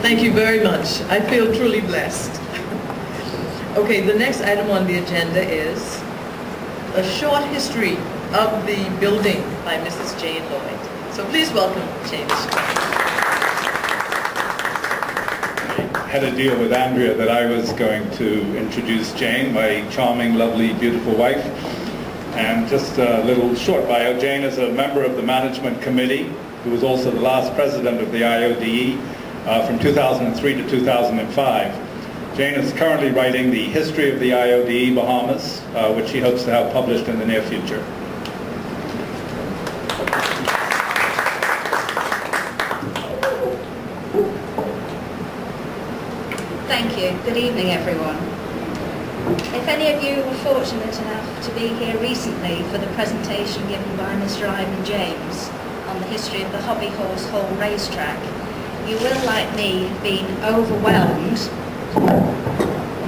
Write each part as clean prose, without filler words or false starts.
Thank you very much. I feel truly blessed. Okay, the next item on the agenda is a short history of the building by Mrs. Jane Lloyd. So please welcome Jane. I had a deal with Andrea that I was going to introduce Jane, my charming, lovely, beautiful wife. And just a little short bio. Jane is a member of the management committee, who was also the last president of the IODE from 2003 to 2005. Jane is currently writing the history of the IODE Bahamas, which she hopes to have published in the near future. Thank you. Good evening, everyone. If any of you were fortunate enough to be here recently for the presentation given by Mr. Ivan James on the history of the Hobby Horse Hall racetrack, you will, like me, have been overwhelmed,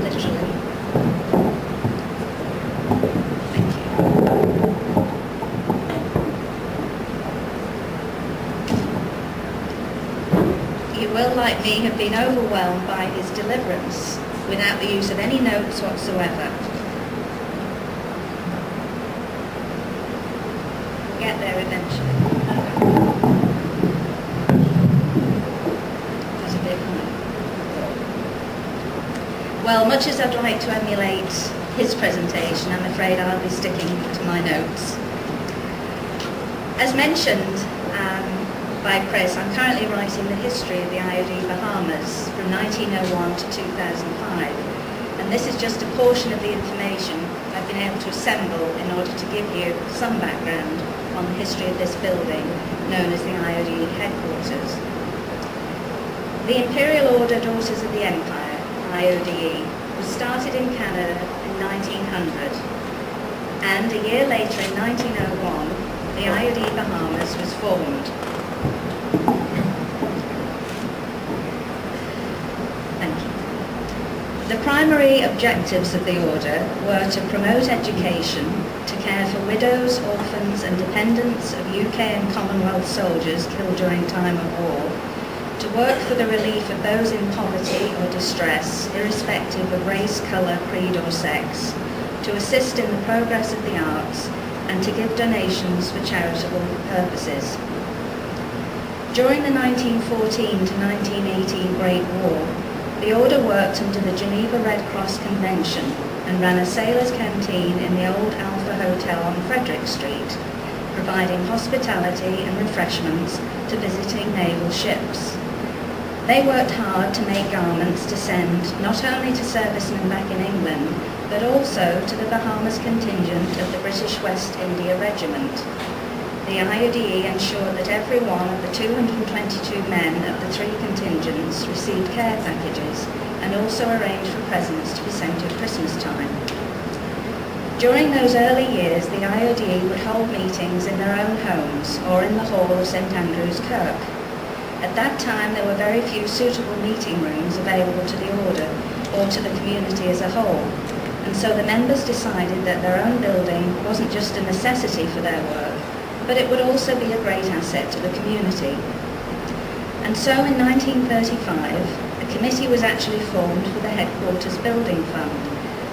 literally. Thank you. You will, like me, have been overwhelmed by his deliverance without the use of any notes whatsoever. We'll get there eventually. That's a bit funny. Well, much as I'd like to emulate his presentation, I'm afraid I'll be sticking to my notes. As mentioned by Chris, I'm currently writing the history of the IODE Bahamas from 1901 to 2005, and this is just a portion of the information I've been able to assemble in order to give you some background on the history of this building known as the IODE headquarters. The Imperial Order Daughters of the Empire, IODE, was started in Canada in 1900, and a year later in 1901 the IODE Bahamas was formed. The primary objectives of the order were to promote education, to care for widows, orphans and dependents of UK and Commonwealth soldiers killed during time of war, to work for the relief of those in poverty or distress, irrespective of race, colour, creed or sex, to assist in the progress of the arts, and to give donations for charitable purposes. During the 1914 to 1918 Great War, the Order worked under the Geneva Red Cross Convention and ran a sailors' canteen in the old Alpha Hotel on Frederick Street, providing hospitality and refreshments to visiting naval ships. They worked hard to make garments to send not only to servicemen back in England, but also to the Bahamas contingent of the British West India Regiment. The IODE ensured that every one of the 222 men of the three contingents received care packages and also arranged for presents to be sent at Christmas time. During those early years, the IODE would hold meetings in their own homes or in the hall of St Andrew's Kirk. At that time, there were very few suitable meeting rooms available to the Order or to the community as a whole, and so the members decided that their own building wasn't just a necessity for their work, but it would also be a great asset to the community. And so in 1935, a committee was actually formed for the headquarters building fund,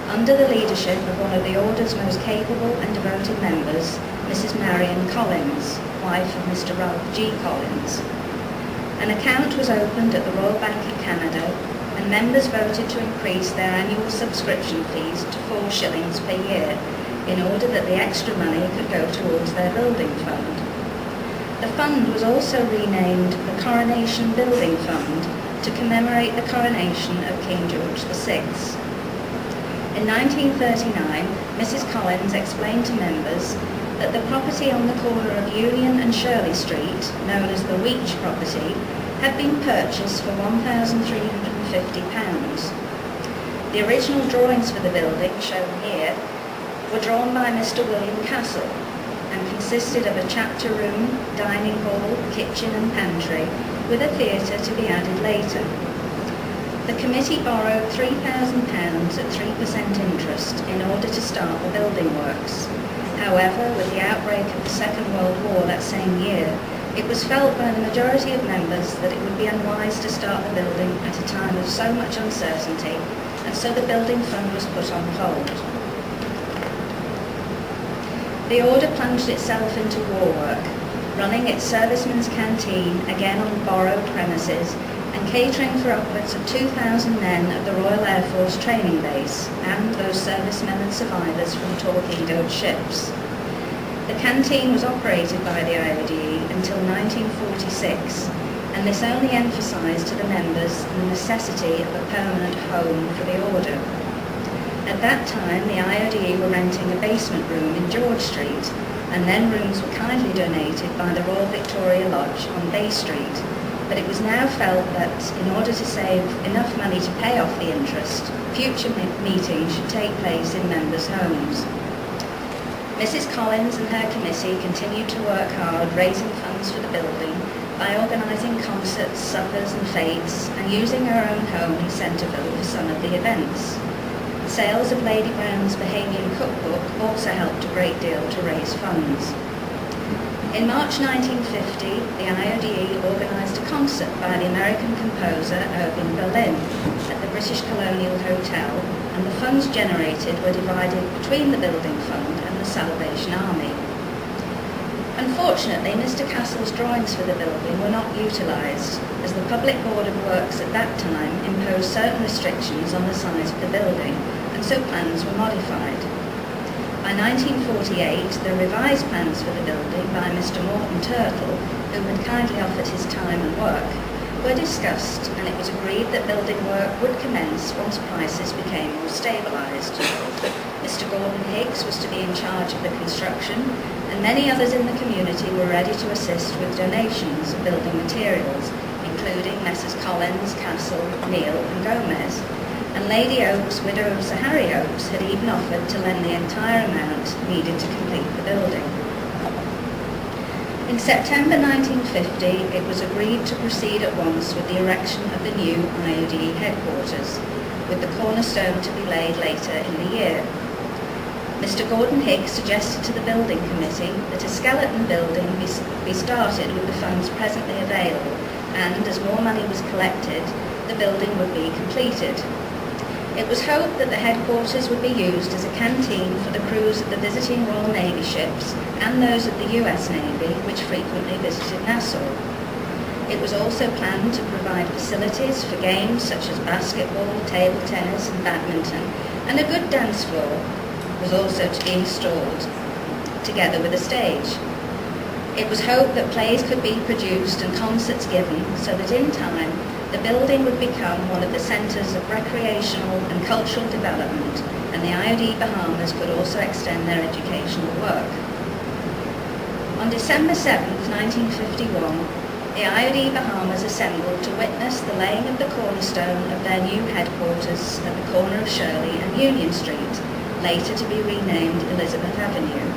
under the leadership of one of the Order's most capable and devoted members, Mrs. Marion Collins, wife of Mr. Ralph G. Collins. An account was opened at the Royal Bank of Canada, and members voted to increase their annual subscription fees to 4 shillings per year, in order that the extra money could go towards their building fund. The fund was also renamed the Coronation Building Fund to commemorate the coronation of King George VI. In 1939, Mrs. Collins explained to members that the property on the corner of Union and Shirley Street, known as the Weech property, had been purchased for £1,350. The original drawings for the building, shown here, were drawn by Mr. William Castle and consisted of a chapter room, dining hall, kitchen and pantry, with a theatre to be added later. The committee borrowed £3,000 at 3% interest in order to start the building works. However, with the outbreak of the Second World War that same year, It was felt by the majority of members that it would be unwise to start the building at a time of so much uncertainty, and so the building fund was put on hold. The order plunged itself into war work, running its servicemen's canteen again on borrowed premises and catering for upwards of 2,000 men at the Royal Air Force training base and those servicemen and survivors from torpedoed ships. The canteen was operated by the IODE until 1946, and this only emphasised to the members the necessity of a permanent home for the order. At that time, the IODE were renting a basement room in George Street, and then rooms were kindly donated by the Royal Victoria Lodge on Bay Street. But it was now felt that in order to save enough money to pay off the interest, future meetings should take place in members' homes. Mrs. Collins and her committee continued to work hard raising funds for the building by organising concerts, suppers and fetes, and using her own home in Centreville for some of the events. Sales of Lady Brown's Bahamian cookbook also helped a great deal to raise funds. In March 1950, the IODE organised a concert by the American composer Irving Berlin at the British Colonial Hotel, and the funds generated were divided between the building fund and the Salvation Army. Unfortunately, Mr. Castle's drawings for the building were not utilised, as the Public Board of Works at that time imposed certain restrictions on the size of the building, and so plans were modified. By 1948, the revised plans for the building by Mr. Morton Turtle, who had kindly offered his time and work, were discussed, and it was agreed that building work would commence once prices became more stabilised. Mr. Gordon Higgs was to be in charge of the construction, and many others in the community were ready to assist with donations of building materials, including Messrs. Collins, Castle, Neal and Gomez. And Lady Oakes, widow of Sir Harry Oakes, had even offered to lend the entire amount needed to complete the building. In September 1950, it was agreed to proceed at once with the erection of the new IODE headquarters, with the cornerstone to be laid later in the year. Mr. Gordon Higgs suggested to the building committee that a skeleton building be started with the funds presently available, and as more money was collected, the building would be completed. It was hoped that the headquarters would be used as a canteen for the crews of the visiting Royal Navy ships and those of the US Navy, which frequently visited Nassau. It was also planned to provide facilities for games such as basketball, table tennis and badminton, and a good dance floor was also to be installed, together with a stage. It was hoped that plays could be produced and concerts given, so that in time the building would become one of the centres of recreational and cultural development, and the IODE Bahamas could also extend their educational work. On December 7, 1951, the IODE Bahamas assembled to witness the laying of the cornerstone of their new headquarters at the corner of Shirley and Union Street, later to be renamed Elizabeth Avenue.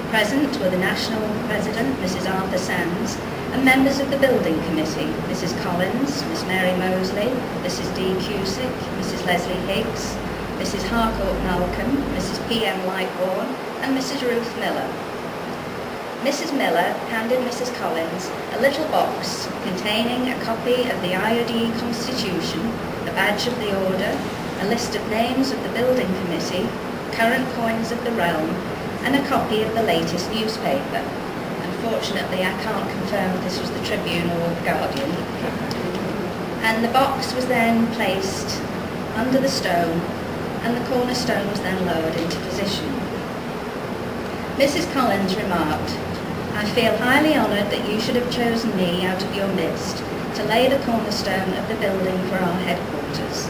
Present were the National President, Mrs. Arthur Sands, and members of the Building Committee, Mrs. Collins, Miss Mary Mosley, Mrs. D. Cusick, Mrs. Leslie Higgs, Mrs. Harcourt Malcolm, Mrs. P.M. Lightbourne, and Mrs. Ruth Miller. Mrs. Miller handed Mrs. Collins a little box containing a copy of the IODE Constitution, a badge of the Order, a list of names of the Building Committee, current coins of the realm, and a copy of the latest newspaper. Unfortunately, I can't confirm if this was the Tribune or the Guardian. And the box was then placed under the stone, and the cornerstone was then lowered into position. Mrs. Collins remarked, "I feel highly honoured that you should have chosen me out of your midst to lay the cornerstone of the building for our headquarters.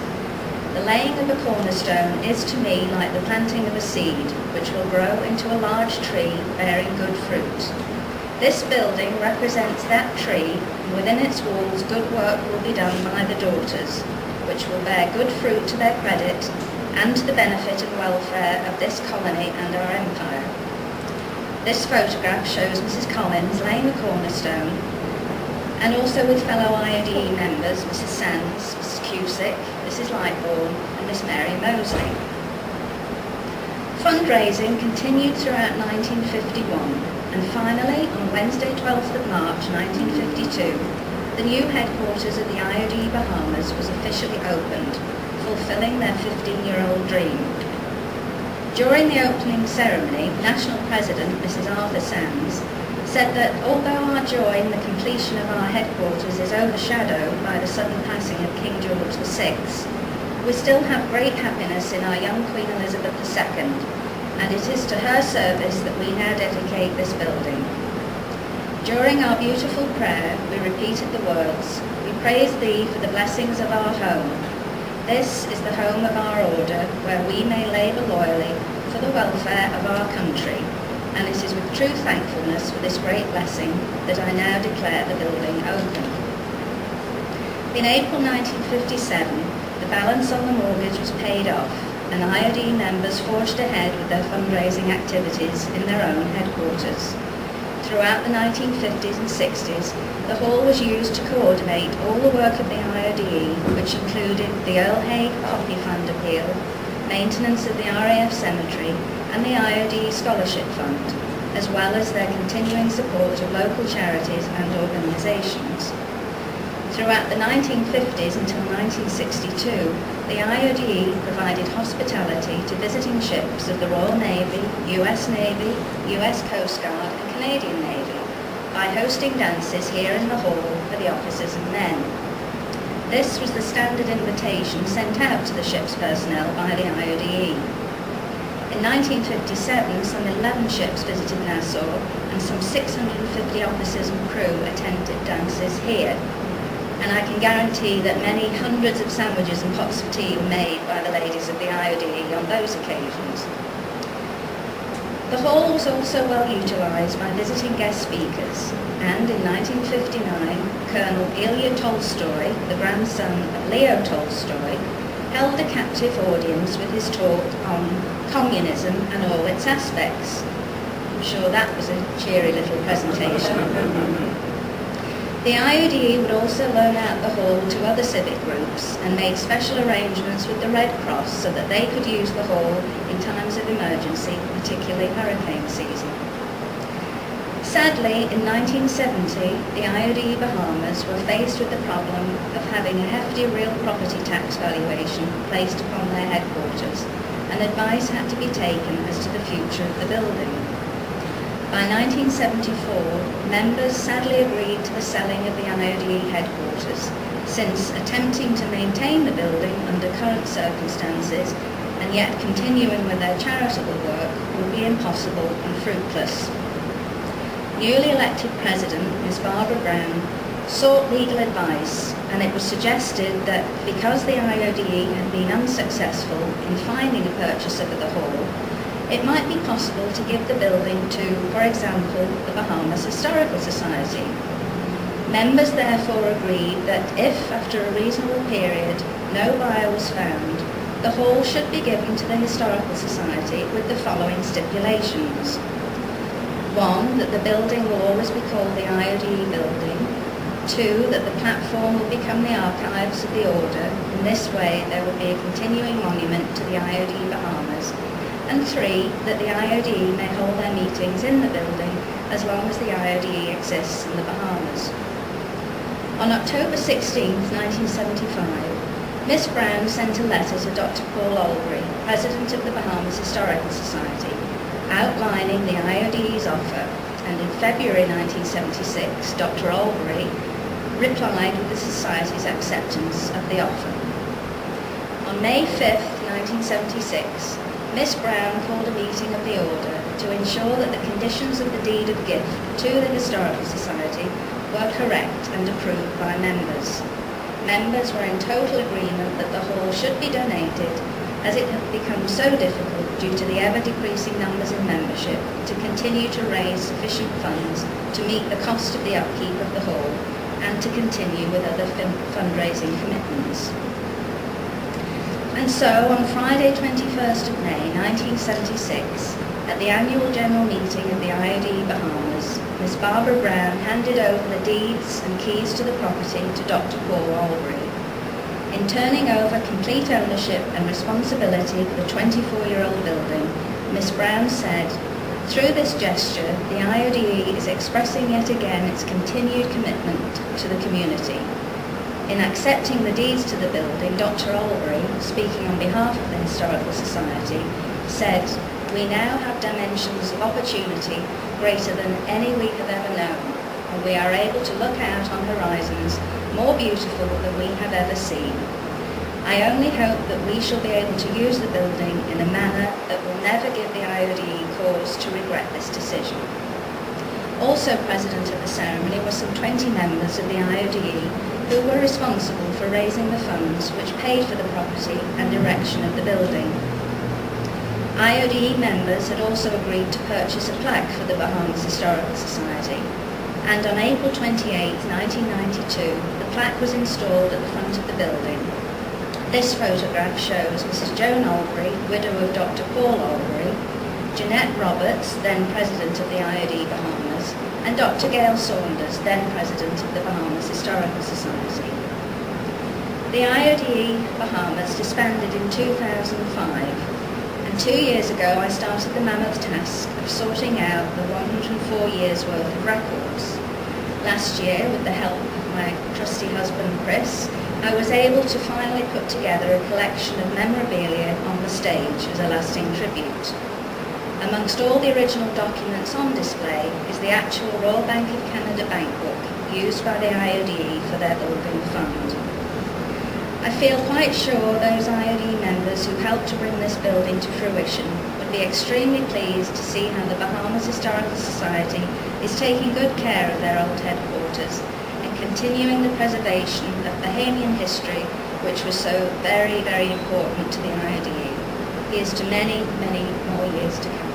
The laying of a cornerstone is to me like the planting of a seed, which will grow into a large tree bearing good fruit. This building represents that tree, and within its walls good work will be done by the daughters, which will bear good fruit to their credit and to the benefit and welfare of this colony and our empire." This photograph shows Mrs. Collins laying the cornerstone, and also with fellow IODE members, Mrs. Sands, Mrs. Cusick, Mrs. Lightbourne and Miss Mary Mosley. Fundraising continued throughout 1951, And finally, on Wednesday 12th of March 1952, the new headquarters of the IODE Bahamas was officially opened, fulfilling their 15-year-old dream. During the opening ceremony, National President Mrs. Arthur Sands said that although our joy in the completion of our headquarters is overshadowed by the sudden passing of King George VI, we still have great happiness in our young Queen Elizabeth II, and it is to her service that we now dedicate this building. During our beautiful prayer, we repeated the words, "We praise thee for the blessings of our home. This is the home of our order, where we may labour loyally for the welfare of our country, and it is with true thankfulness for this great blessing that I now declare the building open." In April 1957, the balance on the mortgage was paid off, and IODE members forged ahead with their fundraising activities in their own headquarters. Throughout the 1950s and 60s, the hall was used to coordinate all the work of the IODE, which included the Earl Haig Poppy Fund appeal, maintenance of the RAF Cemetery, and the IODE Scholarship Fund, as well as their continuing support of local charities and organisations. Throughout the 1950s until 1962, the IODE provided hospitality to visiting ships of the Royal Navy, US Coast Guard and Canadian Navy by hosting dances here in the hall for the officers and men. This was the standard invitation sent out to the ship's personnel by the IODE. In 1957, some 11 ships visited Nassau and some 650 officers and crew attended dances here. And I can guarantee that many hundreds of sandwiches and pots of tea were made by the ladies of the IODE on those occasions. The hall was also well utilised by visiting guest speakers, and in 1959, Colonel Ilya Tolstoy, the grandson of Leo Tolstoy, held a captive audience with his talk on communism and all its aspects. I'm sure that was a cheery little presentation. The IODE would also loan out the hall to other civic groups and made special arrangements with the Red Cross so that they could use the hall in times of emergency, particularly hurricane season. Sadly, in 1970, the IODE Bahamas were faced with the problem of having a hefty real property tax valuation placed upon their headquarters, and advice had to be taken as to the future of the building. By 1974, members sadly agreed to the selling of the IODE headquarters, since attempting to maintain the building under current circumstances and yet continuing with their charitable work would be impossible and fruitless. Newly elected President, Ms. Barbara Brown, sought legal advice, and it was suggested that because the IODE had been unsuccessful in finding a purchaser for the hall, it might be possible to give the building to, for example, the Bahamas Historical Society. Members therefore agreed that if, after a reasonable period, no buyer was found, the hall should be given to the Historical Society with the following stipulations. 1, that the building will always be called the IODE building. 2, that the platform will become the archives of the order. In this way, there will be a continuing monument to the IODE Bahamas. And 3, that the IODE may hold their meetings in the building as long as the IODE exists in the Bahamas. On October 16, 1975, Miss Brown sent a letter to Dr. Paul Albury, President of the Bahamas Historical Society, outlining the IODE's offer, and in February 1976, Dr. Albury replied with the Society's acceptance of the offer. On May 5, 1976, Miss Brown called a meeting of the Order to ensure that the conditions of the deed of gift to the Historical Society were correct and approved by members. Members were in total agreement that the hall should be donated, as it had become so difficult due to the ever-decreasing numbers in membership to continue to raise sufficient funds to meet the cost of the upkeep of the hall and to continue with other fundraising commitments. And so, on Friday 21st of May 1976, at the annual general meeting of the IODE Bahamas, Miss Barbara Brown handed over the deeds and keys to the property to Dr. Paul Albury. In turning over complete ownership and responsibility for the 24-year-old building, Miss Brown said, Through this gesture, the IODE is expressing yet again its continued commitment to the community. In accepting the deeds to the building, Dr. Albury, speaking on behalf of the Historical Society, said, "We now have dimensions of opportunity greater than any we have ever known, and we are able to look out on horizons more beautiful than we have ever seen. I only hope that we shall be able to use the building in a manner that will never give the IODE cause to regret this decision." Also present at the ceremony were some 20 members of the IODE who were responsible for raising the funds which paid for the property and erection of the building. IODE members had also agreed to purchase a plaque for the Bahamas Historical Society, and on April 28, 1992, the plaque was installed at the front of the building. This photograph shows Mrs. Joan Albury, widow of Dr. Paul Albury, Jeanette Roberts, then President of the IODE Bahamas, and Dr. Gail Saunders, then President of the Bahamas Historical Society. The IODE Bahamas disbanded in 2005, and 2 years ago I started the mammoth task of sorting out the 104 years worth of records. Last year, with the help of my trusty husband Chris, I was able to finally put together a collection of memorabilia on the stage as a lasting tribute. Amongst all the original documents on display is the actual Royal Bank of Canada bank book used by the IODE for their building fund. I feel quite sure those IODE members who helped to bring this building to fruition would be extremely pleased to see how the Bahamas Historical Society is taking good care of their old headquarters and continuing the preservation of Bahamian history, which was so very, very important to the IODE. Here's to many, many more years to come.